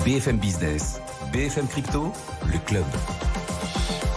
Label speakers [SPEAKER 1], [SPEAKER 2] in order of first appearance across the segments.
[SPEAKER 1] BFM Business, BFM Crypto, le club.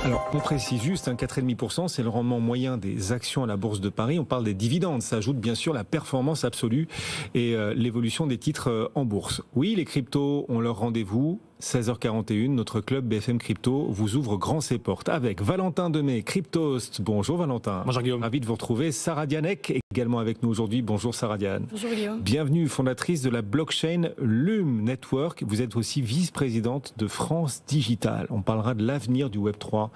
[SPEAKER 2] Alors, on précise juste, 4,5%, c'est le rendement moyen des actions à la Bourse de Paris. On parle des dividendes, ça ajoute bien sûr la performance absolue et l'évolution des titres en bourse. Oui, les cryptos ont leur rendez-vous. 16h41, notre club BFM Crypto vous ouvre grand ses portes avec Valentin Demey, Cryptost. Bonjour Valentin.
[SPEAKER 3] Bonjour Guillaume.
[SPEAKER 2] Ravi de vous retrouver. Sarah Dianek également avec nous aujourd'hui. Bonjour Sarah Diane.
[SPEAKER 4] Bonjour Guillaume.
[SPEAKER 2] Bienvenue, fondatrice de la blockchain Lume Network. Vous êtes aussi vice-présidente de France Digital. On parlera de l'avenir du Web3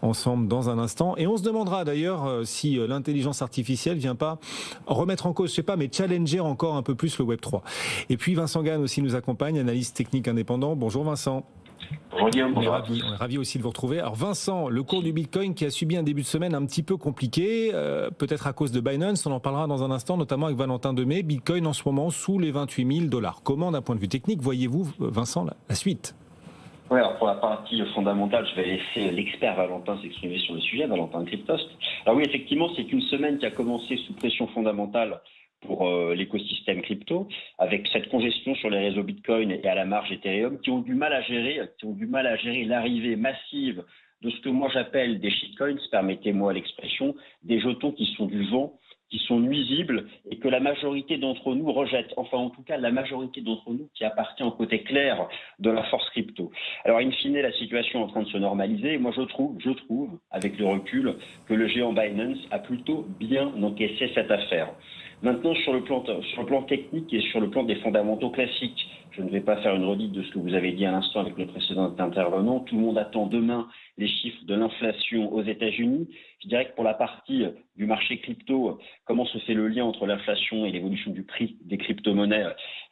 [SPEAKER 2] ensemble dans un instant. Et on se demandera d'ailleurs si l'intelligence artificielle vient pas remettre en cause, je sais pas, mais challenger encore un peu plus le Web3. Et puis Vincent Gann aussi nous accompagne, analyste technique indépendant. Bonjour Vincent.
[SPEAKER 5] Bonjour Guillaume,
[SPEAKER 2] on est ravi aussi de vous retrouver. Alors Vincent, le cours du Bitcoin qui a subi un début de semaine un petit peu compliqué, peut-être à cause de Binance, on en parlera dans un instant, notamment avec Valentin Demey. Bitcoin en ce moment sous les 28 000 $. Comment, d'un point de vue technique, voyez-vous, Vincent, la suite ?
[SPEAKER 5] Oui, alors pour la partie fondamentale, je vais laisser l'expert Valentin s'exprimer sur le sujet, Valentin Cryptost. Alors oui, effectivement, c'est une semaine qui a commencé sous pression fondamentale pour l'écosystème crypto, avec cette congestion sur les réseaux Bitcoin et à la marge Ethereum, qui ont du mal à gérer l'arrivée massive de ce que moi j'appelle des shitcoins, permettez-moi l'expression, des jetons qui sont du vent, qui sont nuisibles et que la majorité d'entre nous rejette. Enfin, en tout cas, la majorité d'entre nous qui appartient au côté clair de la force crypto. Alors, in fine, la situation est en train de se normaliser. Moi, je trouve, avec le recul, que le géant Binance a plutôt bien encaissé cette affaire. Maintenant, sur le plan technique et sur le plan des fondamentaux classiques, je ne vais pas faire une redite de ce que vous avez dit à l'instant avec le précédent intervenant. Tout le monde attend demain les chiffres de l'inflation aux États-Unis. Je dirais que pour la partie du marché crypto, comment se fait le lien entre l'inflation et l'évolution du prix des crypto-monnaies?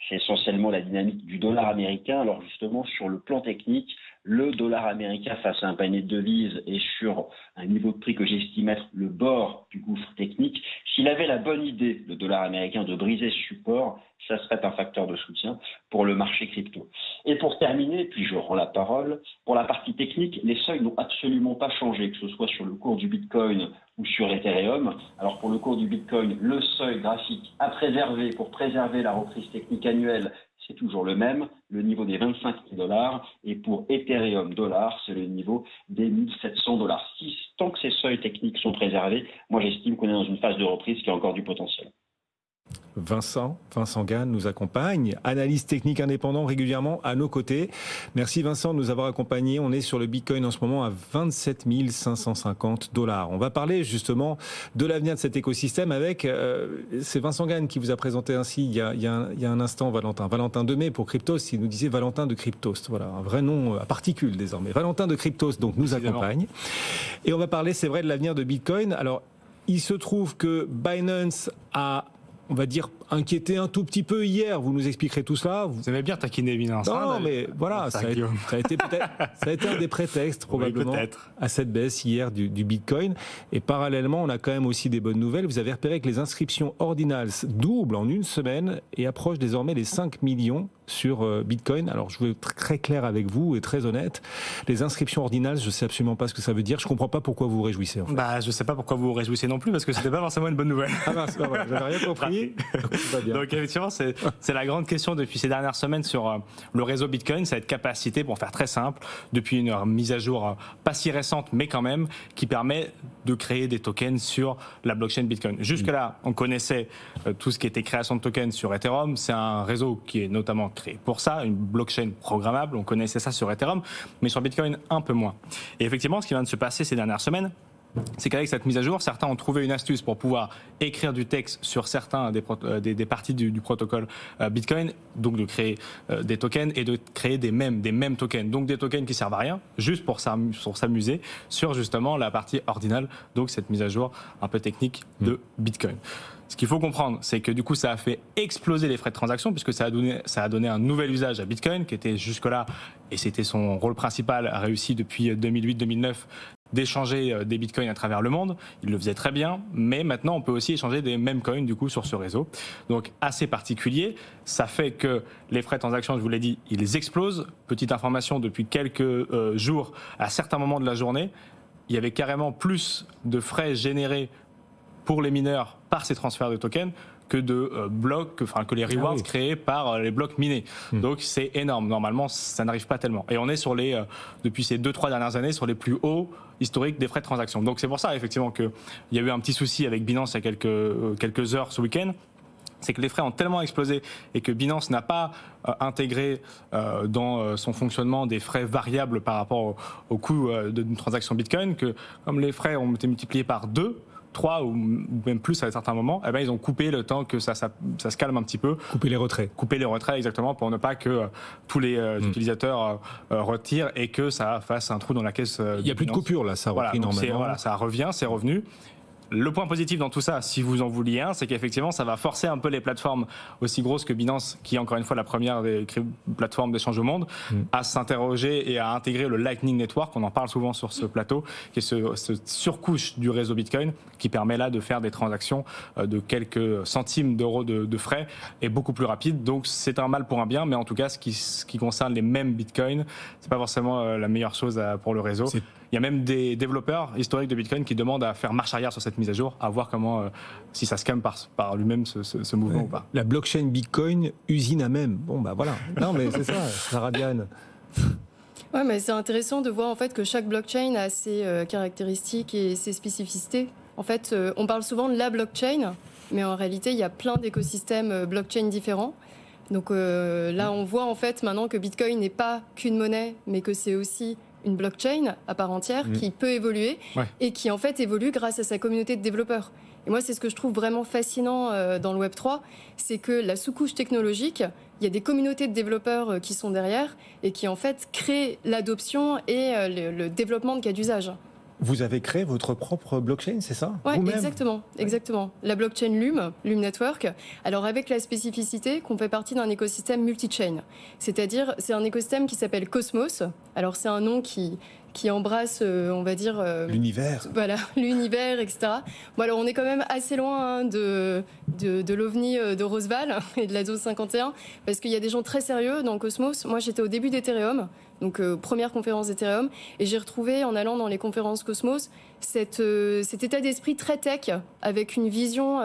[SPEAKER 5] C'est essentiellement la dynamique du dollar américain. Alors justement, sur le plan technique, le dollar américain face à un panier de devises est sur un niveau de prix que j'estime être le bord du gouffre technique. S'il avait la bonne idée, le dollar américain, de briser ce support, ça serait un facteur de soutien pour le marché crypto. Et pour terminer, puis je rends la parole, pour la partie technique, les seuils n'ont absolument pas changé, que ce soit sur le cours du Bitcoin ou sur Ethereum. Alors pour le cours du Bitcoin, le seuil graphique à préserver pour préserver la reprise technique annuelle, c'est toujours le même, le niveau des 25 000 $. Et pour Ethereum dollar, c'est le niveau des 1 700 $. Tant que ces seuils techniques sont préservés, moi j'estime qu'on est dans une phase de reprise qui a encore du potentiel.
[SPEAKER 2] Vincent Gann nous accompagne, analyste technique indépendant régulièrement à nos côtés. Merci Vincent de nous avoir accompagnés. On est sur le Bitcoin en ce moment à 27 550 $. On va parler justement de l'avenir de cet écosystème avec, c'est Vincent Gann qui vous a présenté ainsi il y a un instant Valentin Demey pour Cryptost. Il nous disait Valentin de Cryptost. Voilà, un vrai nom à particules désormais. Valentin de Cryptost donc nous accompagne. Et on va parler, c'est vrai, de l'avenir de Bitcoin. Alors, il se trouve que Binance a, on va dire, inquiété un tout petit peu hier. Vous nous expliquerez tout cela.
[SPEAKER 3] Vous aimez bien taquiner Binance.
[SPEAKER 2] Non, mais voilà, ça a été un des prétextes probablement à cette baisse hier du Bitcoin. Et parallèlement, on a quand même aussi des bonnes nouvelles. Vous avez repéré que les inscriptions ordinals doublent en une semaine et approchent désormais les 5 millions sur Bitcoin. Alors, je veux être très clair avec vous et très honnête. Les inscriptions ordinals, je ne sais absolument pas ce que ça veut dire. Je ne comprends pas pourquoi vous vous réjouissez. En fait.
[SPEAKER 3] Je ne sais pas pourquoi vous vous réjouissez non plus, parce que ce n'était pas forcément une bonne nouvelle.
[SPEAKER 2] Voilà, j'avais rien compris.
[SPEAKER 3] Donc effectivement, c'est la grande question depuis ces dernières semaines sur le réseau Bitcoin, c'est cette capacité, pour faire très simple, depuis une mise à jour pas si récente, mais quand même, qui permet de créer des tokens sur la blockchain Bitcoin. Jusque-là, on connaissait tout ce qui était création de tokens sur Ethereum. C'est un réseau qui est notamment créé pour ça, une blockchain programmable. On connaissait ça sur Ethereum, mais sur Bitcoin, un peu moins. Et effectivement, ce qui vient de se passer ces dernières semaines, c'est qu'avec cette mise à jour, certains ont trouvé une astuce pour pouvoir écrire du texte sur certains des parties du protocole Bitcoin, donc de créer des tokens et de créer des mêmes tokens, donc des tokens qui servent à rien, juste pour s'amuser sur justement la partie ordinale, donc cette mise à jour un peu technique de Bitcoin. Ce qu'il faut comprendre, c'est que du coup, ça a fait exploser les frais de transaction puisque ça a donné un nouvel usage à Bitcoin qui était jusque-là, et c'était son rôle principal, réussi depuis 2008-2009, d'échanger des bitcoins à travers le monde. Il le faisait très bien, mais maintenant on peut aussi échanger des mêmes coins du coup sur ce réseau. Donc assez particulier, ça fait que les frais de transaction, je vous l'ai dit, ils explosent. Petite information, depuis quelques jours, à certains moments de la journée, il y avait carrément plus de frais générés pour les mineurs par ces transferts de tokens que de blocs, que les rewards créés par les blocs minés. Donc c'est énorme. Normalement, ça n'arrive pas tellement. Et on est depuis ces 2-3 dernières années, sur les plus hauts historiques des frais de transaction. Donc c'est pour ça, effectivement, qu'il y a eu un petit souci avec Binance il y a quelques heures ce week-end. C'est que les frais ont tellement explosé et que Binance n'a pas intégré dans son fonctionnement des frais variables par rapport au coût d'une transaction Bitcoin, que comme les frais ont été multipliés par 2, 3 ou même plus à certains moments, eh ben, ils ont coupé le temps que ça se calme un petit peu.
[SPEAKER 2] Couper les retraits.
[SPEAKER 3] Couper les retraits, exactement, pour ne pas que tous les utilisateurs retirent et que ça fasse un trou dans la caisse.
[SPEAKER 2] Il n'y a plus de coupure là, ça a repris normalement.
[SPEAKER 3] Ça revient, c'est revenu. Le point positif dans tout ça, si vous en vouliez un, c'est qu'effectivement, ça va forcer un peu les plateformes aussi grosses que Binance, qui est encore une fois la première des plateformes d'échange au monde, à s'interroger et à intégrer le Lightning Network. On en parle souvent sur ce plateau, qui est ce surcouche du réseau Bitcoin, qui permet là de faire des transactions de quelques centimes d'euros de frais et beaucoup plus rapide. Donc c'est un mal pour un bien, mais en tout cas, ce qui concerne les mêmes Bitcoin, c'est pas forcément la meilleure chose pour le réseau. Il y a même des développeurs historiques de Bitcoin qui demandent à faire marche arrière sur cette mise à jour, à voir comment, si ça se calme par lui-même ce mouvement ou pas.
[SPEAKER 2] La blockchain Bitcoin usine à même. Bon, bah voilà. Non, mais c'est ça, Sarah Diane.
[SPEAKER 4] Ouais, mais c'est intéressant de voir en fait que chaque blockchain a ses caractéristiques et ses spécificités. En fait, on parle souvent de la blockchain, mais en réalité, il y a plein d'écosystèmes blockchain différents. Donc là, on voit en fait maintenant que Bitcoin n'est pas qu'une monnaie, mais que c'est aussi une blockchain à part entière qui peut évoluer et qui en fait évolue grâce à sa communauté de développeurs. Et moi, c'est ce que je trouve vraiment fascinant dans le Web3, c'est que la sous-couche technologique, il y a des communautés de développeurs qui sont derrière et qui en fait créent l'adoption et le développement de cas d'usage.
[SPEAKER 2] Vous avez créé votre propre blockchain, c'est ça?
[SPEAKER 4] Oui, exactement. La blockchain Lume Network, alors avec la spécificité qu'on fait partie d'un écosystème multi-chain. C'est-à-dire, c'est un écosystème qui s'appelle Cosmos. Alors, c'est un nom qui embrasse, on va dire...
[SPEAKER 2] l'univers.
[SPEAKER 4] Voilà, l'univers, etc. Bon, alors, on est quand même assez loin de l'OVNI de Roswell et de la zone 51, parce qu'il y a des gens très sérieux dans Cosmos. Moi, j'étais au début d'Ethereum, donc première conférence d'Ethereum, et j'ai retrouvé, en allant dans les conférences Cosmos, cet état d'esprit très tech, avec une vision,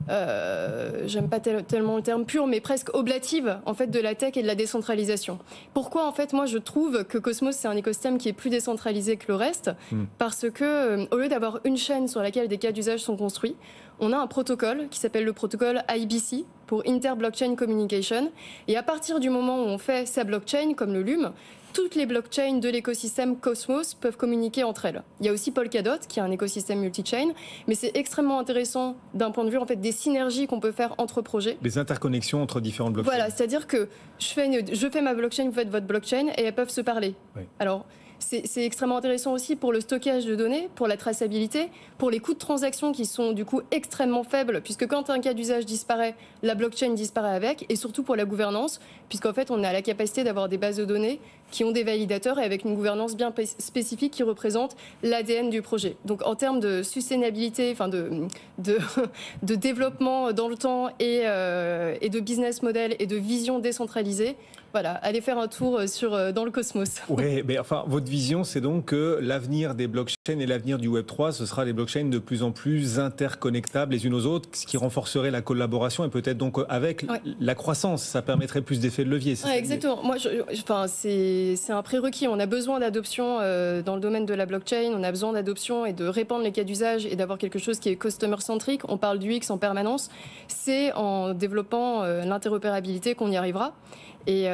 [SPEAKER 4] j'aime pas tellement le terme pur, mais presque oblative, en fait, de la tech et de la décentralisation. Pourquoi, en fait, moi, je trouve que Cosmos, c'est un écosystème qui est plus décentralisé que le reste, parce que, au lieu d'avoir une chaîne sur laquelle des cas d'usage sont construits, on a un protocole qui s'appelle le protocole IBC, pour Inter-Blockchain Communication, et à partir du moment où on fait sa blockchain, comme le Lume, toutes les blockchains de l'écosystème Cosmos peuvent communiquer entre elles. Il y a aussi Polkadot, qui est un écosystème multi-chain, mais c'est extrêmement intéressant d'un point de vue en fait, des synergies qu'on peut faire entre projets.
[SPEAKER 2] Des interconnexions entre différentes blockchains.
[SPEAKER 4] Voilà, c'est-à-dire que je fais ma blockchain, vous faites votre blockchain, et elles peuvent se parler. Oui. Alors, c'est extrêmement intéressant aussi pour le stockage de données, pour la traçabilité, pour les coûts de transaction qui sont du coup extrêmement faibles, puisque quand un cas d'usage disparaît, la blockchain disparaît avec, et surtout pour la gouvernance, puisqu'en fait on a la capacité d'avoir des bases de données qui ont des validateurs et avec une gouvernance bien spécifique qui représente l'ADN du projet. Donc en termes de sustainabilité, enfin de développement dans le temps et de business model et de vision décentralisée, voilà, allez faire un tour dans le Cosmos.
[SPEAKER 2] Oui, mais enfin, votre vision, c'est donc que l'avenir des blockchains et l'avenir du Web3, ce sera des blockchains de plus en plus interconnectables les unes aux autres, ce qui renforcerait la collaboration et peut-être donc avec la croissance, ça permettrait plus d'effets de levier.
[SPEAKER 4] Ouais, exactement. Moi, c'est un prérequis. On a besoin d'adoption dans le domaine de la blockchain, on a besoin d'adoption et de répandre les cas d'usage et d'avoir quelque chose qui est customer-centric. On parle du X en permanence. C'est en développant l'interopérabilité qu'on y arrivera. Et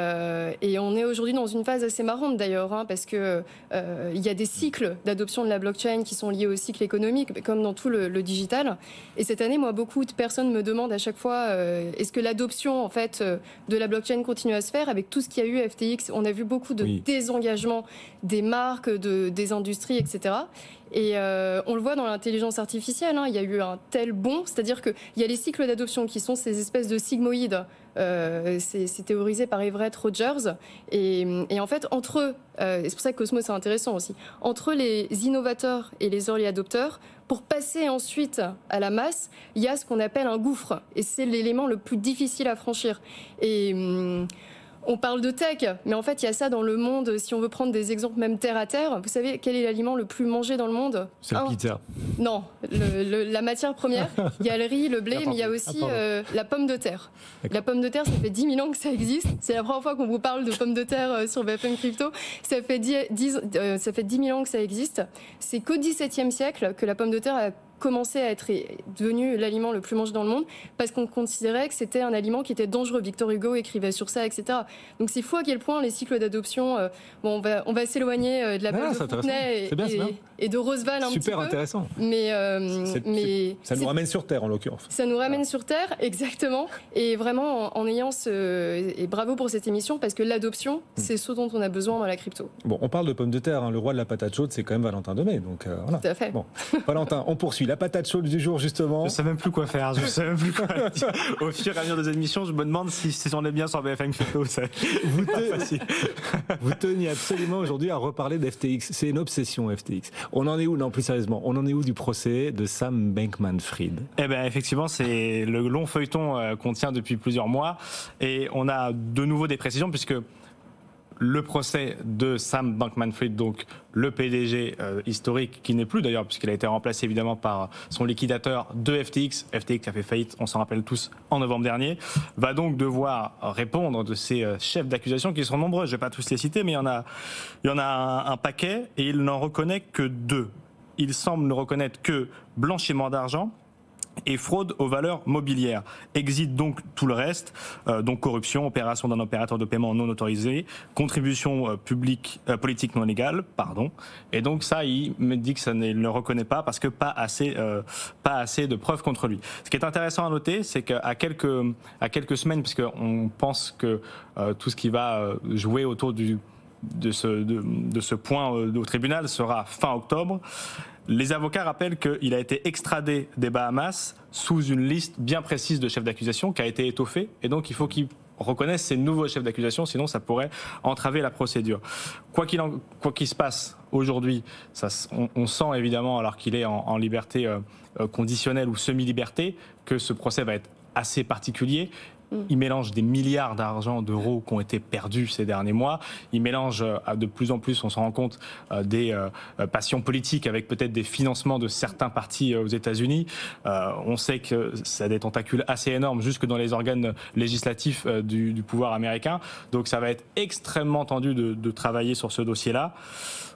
[SPEAKER 4] on est aujourd'hui dans une phase assez marrante d'ailleurs, parce que il y a des cycles d'adoption de la blockchain qui sont liés au cycle économique, comme dans tout le digital. Et cette année, moi, beaucoup de personnes me demandent à chaque fois est-ce que l'adoption en fait de la blockchain continue à se faire avec tout ce qu'il y a eu FTX. On a vu beaucoup de désengagement des marques, des industries, etc. Et on le voit dans l'intelligence artificielle, il y a eu un tel bond, c'est-à-dire qu'il y a les cycles d'adoption qui sont ces espèces de sigmoïdes, c'est théorisé par Everett Rogers, et en fait, entre eux, c'est pour ça que Cosmos c'est intéressant aussi, entre les innovateurs et les early adopters, pour passer ensuite à la masse, il y a ce qu'on appelle un gouffre, et c'est l'élément le plus difficile à franchir. Et On parle de tech, mais en fait, il y a ça dans le monde. Si on veut prendre des exemples même terre à terre, vous savez quel est l'aliment le plus mangé dans le monde?
[SPEAKER 2] C'est la pizza.
[SPEAKER 4] Non, la matière première. Il y a le riz, le blé, mais il y a aussi la pomme de terre. La pomme de terre, ça fait 10 000 ans que ça existe. C'est la première fois qu'on vous parle de pommes de terre sur BFM Crypto. Ça fait 10 000 ans que ça existe. C'est qu'au XVIIe siècle que la pomme de terre a commencé à être devenu l'aliment le plus mangé dans le monde parce qu'on considérait que c'était un aliment qui était dangereux. Victor Hugo écrivait sur ça, etc. Donc c'est fou à quel point les cycles d'adoption... on va s'éloigner de la page de Fontenay et de Roosevelt un petit peu.
[SPEAKER 2] Super intéressant.
[SPEAKER 4] Mais
[SPEAKER 2] ça nous ramène sur Terre, en l'occurrence.
[SPEAKER 4] Ça nous ramène sur Terre, exactement. Et vraiment, en ayant et bravo pour cette émission, parce que l'adoption, c'est ce dont on a besoin dans la crypto.
[SPEAKER 2] Bon, on parle de pommes de terre, hein. Le roi de la patate chaude, c'est quand même Valentin Demey. Donc, voilà.
[SPEAKER 4] Tout à fait.
[SPEAKER 2] Bon. Valentin, on poursuit. La patate chaude du jour, justement.
[SPEAKER 3] Je sais même plus quoi faire. Je sais même plus quoi dire. Au fur et à mesure des émissions, je me demande si on est bien sur BFM Crypto.
[SPEAKER 2] Vous teniez absolument aujourd'hui à reparler d'FTX. C'est une obsession, FTX. On en est où? Non, plus sérieusement, on en est où du procès de Sam Bankman-Fried?
[SPEAKER 3] Eh bien, effectivement, c'est le long feuilleton qu'on tient depuis plusieurs mois. Et on a de nouveau des précisions, puisque le procès de Sam Bankman-Fried, donc le PDG historique, qui n'est plus d'ailleurs, puisqu'il a été remplacé évidemment par son liquidateur de FTX. FTX a fait faillite, on s'en rappelle tous, en novembre dernier, va donc devoir répondre de ces chefs d'accusation qui sont nombreux. Je ne vais pas tous les citer, mais il y en a un paquet, et il n'en reconnaît que 2. Il semble ne reconnaître que blanchiment d'argent et fraude aux valeurs mobilières. Exit donc tout le reste, donc corruption, opération d'un opérateur de paiement non autorisé, contribution politique non légale, pardon. Et donc ça, il me dit que ça ne le reconnaît pas parce que pas assez de preuves contre lui. Ce qui est intéressant à noter, c'est qu'à quelques semaines, puisqu'on pense que tout ce qui va jouer autour de ce point au tribunal sera fin octobre. Les avocats rappellent qu'il a été extradé des Bahamas sous une liste bien précise de chefs d'accusation qui a été étoffée, et donc il faut qu'il reconnaisse ces nouveaux chefs d'accusation, sinon ça pourrait entraver la procédure. Quoi qu'il se passe aujourd'hui, on sent évidemment, alors qu'il est en liberté conditionnelle ou semi-liberté, que ce procès va être assez particulier. Il mélange des milliards d'euros qui ont été perdus ces derniers mois. Il mélange de plus en plus, on s'en rend compte, des passions politiques avec peut-être des financements de certains partis aux États-Unis. On sait que ça a des tentacules assez énormes jusque dans les organes législatifs du pouvoir américain. Donc ça va être extrêmement tendu de travailler sur ce dossier-là.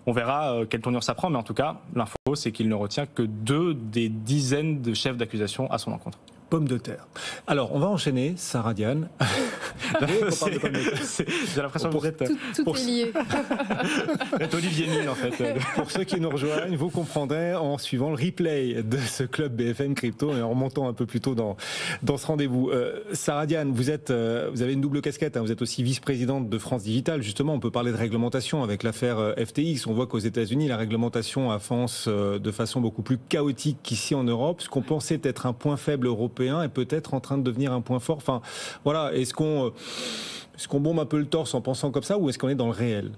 [SPEAKER 3] On verra quelle tournure ça prend, mais en tout cas, l'info, c'est qu'il ne retient que 2 des dizaines de chefs d'accusation à son encontre.
[SPEAKER 2] Pomme de terre. Alors, on va enchaîner, Sarah Diane.
[SPEAKER 3] J'ai l'impression que vous êtes...
[SPEAKER 4] Tout est lié.
[SPEAKER 3] Vous êtes Olivier Mine, en fait.
[SPEAKER 2] Pour ceux qui nous rejoignent, vous comprendrez en suivant le replay de ce club BFM Crypto et en remontant un peu plus tôt dans ce rendez-vous. Sarah Diane, vous avez une double casquette. Hein, vous êtes aussi vice-présidente de France Digital. Justement, on peut parler de réglementation avec l'affaire FTX. On voit qu'aux États-Unis, la réglementation avance de façon beaucoup plus chaotique qu'ici en Europe. Ce qu'on pensait être un point faible européen est peut-être en train de devenir un point fort. Enfin, voilà. Est-ce qu'on bombe un peu le torse en pensant comme ça, ou est-ce qu'on est dans le réel?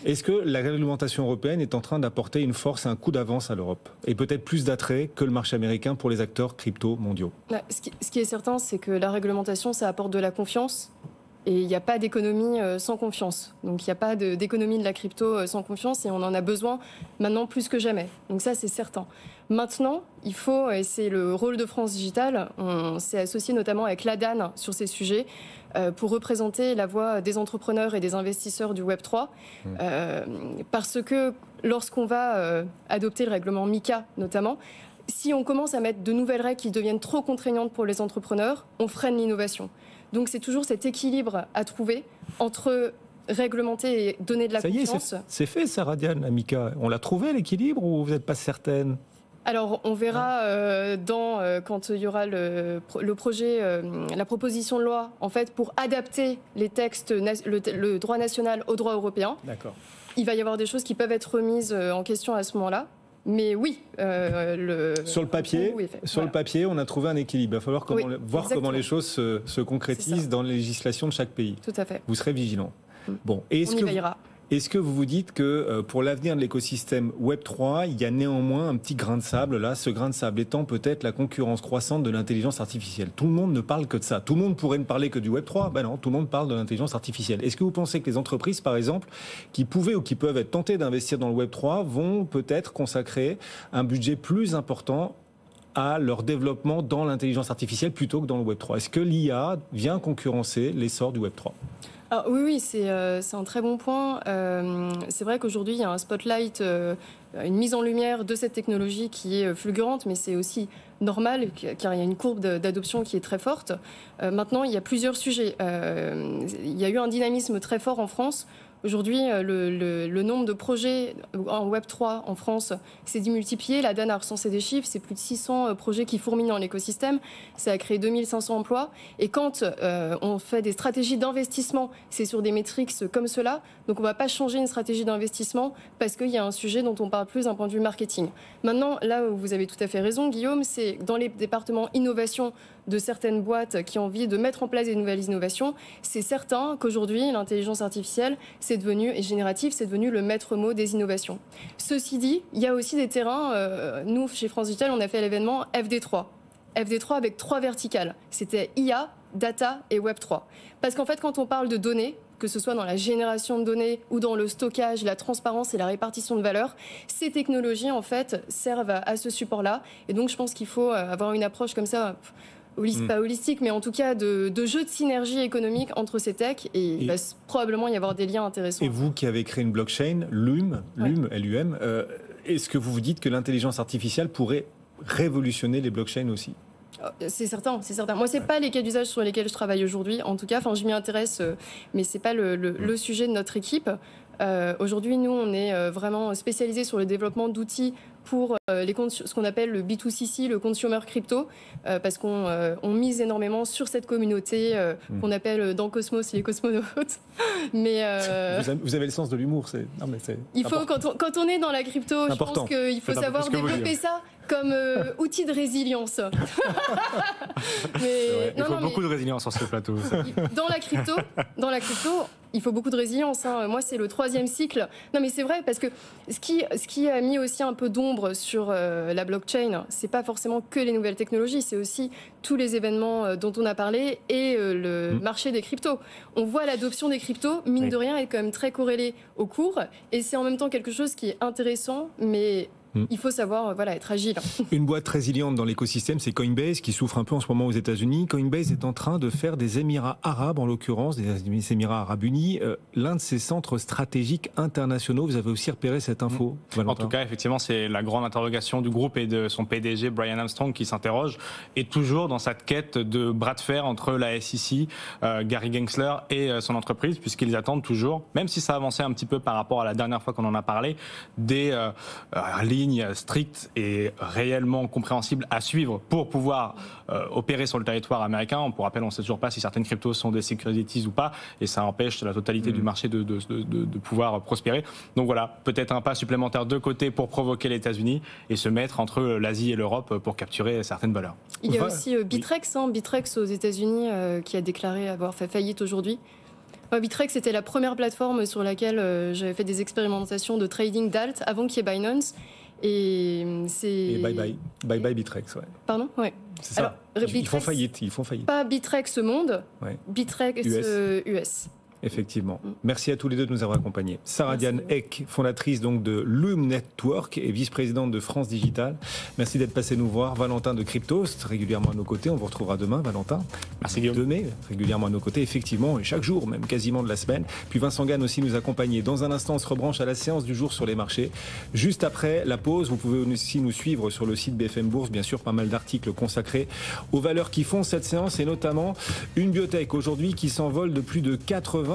[SPEAKER 2] Est-ce que la réglementation européenne est en train d'apporter une force et un coup d'avance à l'Europe, et peut-être plus d'attrait que le marché américain pour les acteurs crypto mondiaux?
[SPEAKER 4] Ce qui est certain, c'est que la réglementation, ça apporte de la confiance. Et il n'y a pas d'économie sans confiance. Donc il n'y a pas d'économie de la crypto sans confiance, et on en a besoin maintenant plus que jamais. Donc ça, c'est certain. Maintenant, il faut, et c'est le rôle de France Digital, on s'est associé notamment avec l'ADAN sur ces sujets pour représenter la voix des entrepreneurs et des investisseurs du Web3. Parce que lorsqu'on va adopter le règlement MiCA notamment, si on commence à mettre de nouvelles règles qui deviennent trop contraignantes pour les entrepreneurs, on freine l'innovation. Donc c'est toujours cet équilibre à trouver entre réglementer et donner de la confiance.
[SPEAKER 2] Ça y est, c'est fait, Sarah Diane, MiCA. On l'a trouvé, l'équilibre, ou vous n'êtes pas certaine?
[SPEAKER 4] Alors, on verra quand il y aura le projet, la proposition de loi, en fait, pour adapter les textes, le droit national au droit européen.
[SPEAKER 2] D'accord.
[SPEAKER 4] Il va y avoir des choses qui peuvent être remises en question à ce moment-là. Mais oui,
[SPEAKER 2] sur le papier, on a trouvé un équilibre. Il va falloir voir comment les choses se concrétisent dans les législations de chaque pays.
[SPEAKER 4] Tout à fait.
[SPEAKER 2] Vous serez vigilant.
[SPEAKER 4] Bon, on y veillera.
[SPEAKER 2] Est-ce que vous vous dites que pour l'avenir de l'écosystème Web3, il y a néanmoins un petit grain de sable là, ce grain de sable étant peut-être la concurrence croissante de l'intelligence artificielle? Tout le monde ne parle que de ça. Tout le monde pourrait ne parler que du Web3. Ben non, tout le monde parle de l'intelligence artificielle. Est-ce que vous pensez que les entreprises, par exemple, qui pouvaient ou qui peuvent être tentées d'investir dans le Web3 vont peut-être consacrer un budget plus important à leur développement dans l'intelligence artificielle plutôt que dans le Web3? Est-ce que l'IA vient concurrencer l'essor du Web3?
[SPEAKER 4] Alors, oui, c'est un très bon point. C'est vrai qu'aujourd'hui, il y a un spotlight, une mise en lumière de cette technologie qui est fulgurante, mais c'est aussi normal car il y a une courbe d'adoption qui est très forte. Maintenant, il y a plusieurs sujets. Il y a eu un dynamisme très fort en France. Aujourd'hui, le nombre de projets en Web3 en France s'est démultiplié. La DAN a recensé des chiffres, c'est plus de 600 projets qui fourmillent dans l'écosystème. Ça a créé 2500 emplois. Et quand on fait des stratégies d'investissement, c'est sur des métriques comme cela. Donc on ne va pas changer une stratégie d'investissement parce qu'il y a un sujet dont on parle plus d'un point de vue marketing. Maintenant, là où vous avez tout à fait raison, Guillaume, c'est dans les départements innovation de certaines boîtes qui ont envie de mettre en place des nouvelles innovations. C'est certain qu'aujourd'hui, l'intelligence artificielle, c'est devenu, et générative, c'est devenu le maître mot des innovations. Ceci dit, il y a aussi des terrains, nous, chez France Digital, on a fait l'événement FD3. FD3 avec 3 verticales. C'était IA, data et Web3. Parce qu'en fait, quand on parle de données, que ce soit dans la génération de données ou dans le stockage, la transparence et la répartition de valeur, ces technologies, en fait, servent à ce support-là. Et donc, je pense qu'il faut avoir une approche comme ça, pas holistique, mais en tout cas de jeu de synergie économique entre ces techs, et il va probablement y avoir des liens intéressants.
[SPEAKER 2] Et vous qui avez créé une blockchain, LUM, L-U-M, est-ce que vous vous dites que l'intelligence artificielle pourrait révolutionner les blockchains aussi?
[SPEAKER 4] C'est certain, c'est certain. Moi, c'est pas les cas d'usage sur lesquels je travaille aujourd'hui. En tout cas, je m'y intéresse, mais c'est pas le sujet de notre équipe. Aujourd'hui, nous, on est vraiment spécialisé sur le développement d'outils pour ce qu'on appelle le B2CC, le consumer crypto, parce qu'on mise énormément sur cette communauté qu'on appelle dans Cosmos les cosmonautes. Mais
[SPEAKER 2] vous avez le sens de l'humour,
[SPEAKER 4] il faut quand on est dans la crypto, je pense qu'il faut savoir développer ça comme outil de résilience.
[SPEAKER 3] Mais, il faut beaucoup de résilience sur ce plateau.
[SPEAKER 4] Dans la crypto, il faut beaucoup de résilience. Moi, c'est le 3e cycle. Non, mais c'est vrai, parce que ce qui a mis aussi un peu d'ombre sur la blockchain, c'est pas forcément que les nouvelles technologies, c'est aussi tous les événements dont on a parlé et le marché des cryptos. On voit l'adoption des cryptos, mine de rien, est quand même très corrélée au cours, et c'est en même temps quelque chose qui est intéressant, mais il faut savoir être agile.
[SPEAKER 2] Une boîte résiliente dans l'écosystème, c'est Coinbase, qui souffre un peu en ce moment aux États-Unis. Coinbase est en train de faire des Émirats arabes, en l'occurrence, des Émirats arabes unis, l'un de ses centres stratégiques internationaux. Vous avez aussi repéré cette info, Valentin? En
[SPEAKER 3] tout cas, effectivement, c'est la grande interrogation du groupe et de son PDG, Brian Armstrong, qui s'interroge, et toujours dans cette quête de bras de fer entre la SEC, Gary Gensler et son entreprise, puisqu'ils attendent toujours, même si ça a avancé un petit peu par rapport à la dernière fois qu'on en a parlé, des lignes strictes et réellement compréhensibles à suivre pour pouvoir opérer sur le territoire américain. Pour rappel, on ne sait toujours pas si certaines cryptos sont des securities ou pas, et ça empêche la totalité du marché de pouvoir prospérer. Donc voilà, peut-être un pas supplémentaire de côté pour provoquer les États-Unis et se mettre entre l'Asie et l'Europe pour capturer certaines valeurs.
[SPEAKER 4] Il y a aussi Bitrex, Bitrex aux États-Unis qui a déclaré avoir fait faillite aujourd'hui. Bitrex, c'était la première plateforme sur laquelle j'avais fait des expérimentations de trading d'alt avant qu'il y ait Binance. Et
[SPEAKER 2] bye Bitrex, ouais.
[SPEAKER 4] Pardon, ouais.
[SPEAKER 2] C'est ça. Alors, ils font faillite.
[SPEAKER 4] Pas Bitrex Monde, Bitrex US.
[SPEAKER 2] Effectivement. Merci à tous les deux de nous avoir accompagnés. Sarah Diane Eck, fondatrice donc de Lume Network et vice-présidente de France Digital. Merci d'être passé nous voir. Valentin de Cryptost, régulièrement à nos côtés. On vous retrouvera demain, Valentin.
[SPEAKER 3] Merci Guillaume.
[SPEAKER 2] 2 mai, régulièrement à nos côtés, effectivement, et chaque jour, même quasiment de la semaine. Puis Vincent Gann aussi nous accompagner. Dans un instant, on se rebranche à la séance du jour sur les marchés. Juste après la pause, vous pouvez aussi nous suivre sur le site BFM Bourse. Bien sûr, pas mal d'articles consacrés aux valeurs qui font cette séance, et notamment une biotech aujourd'hui qui s'envole de plus de 80%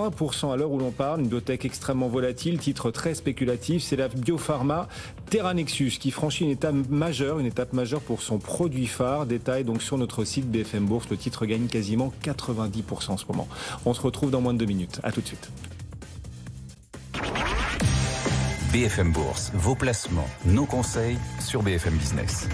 [SPEAKER 2] à l'heure où l'on parle, une biotech extrêmement volatile, titre très spéculatif, c'est la biopharma Terranexus qui franchit une étape majeure pour son produit phare. Détail donc sur notre site BFM Bourse, le titre gagne quasiment 90% en ce moment. On se retrouve dans moins de 2 minutes. À tout de suite.
[SPEAKER 1] BFM Bourse, vos placements, nos conseils sur BFM Business.